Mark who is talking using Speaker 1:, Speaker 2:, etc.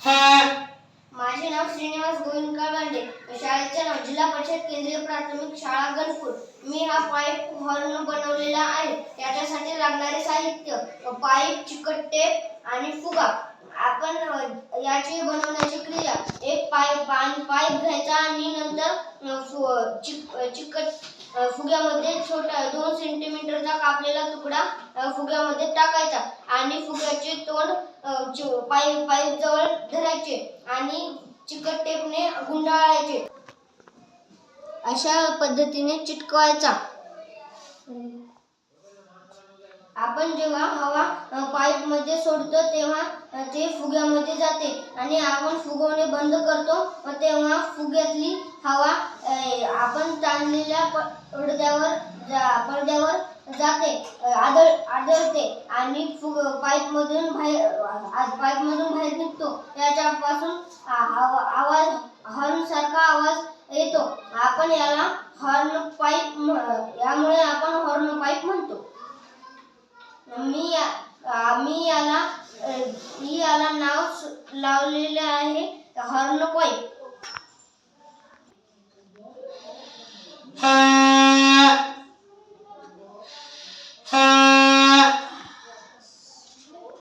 Speaker 1: माझे नाव श्रीनिवास गोविंद काळबांडे. शाळेचे नाव जिल्हा परिषद केंद्रीय प्राथमिक शाळा गणपूर. मी हा पाईप हॉर्न बनवलेला आहे. त्याच्यासाठी लागणारे साहित्य पाईप, चिकट टेप आणि फुगा. आपण याची बनवण्याची क्रिया, एक पाईप घ्यायचा आणि नंतर चिकट फुग्यामध्ये छोटा 2 सेंटीमीटरचा कापलेला तुकडा फुग्यामध्ये टाकायचा आणि फुग्याचे तोंड पाईप जवळ धरायचे आणि चिकट टेपने गुंडाळायचे. अशा पद्धतीने चिटकवायचा. आपण जेव्हा हवा पाईप मध्ये सोडतो तेव्हा ते फुग्यामध्ये जाते आणि आपण फुगवणे बंद करतो तेव्हा फुग्यातली हवा आपण ताणलेल्या पडद्यावर जाते, आदळते आणि पाईपमधून बाहेर निघतो. त्याच्यापासून आवाज हॉर्न सारखा आवाज येतो. आपण याला हॉर्न पाईप म्हणतो. मी याला नाव लावलेले आहे हॉर्न पाईप.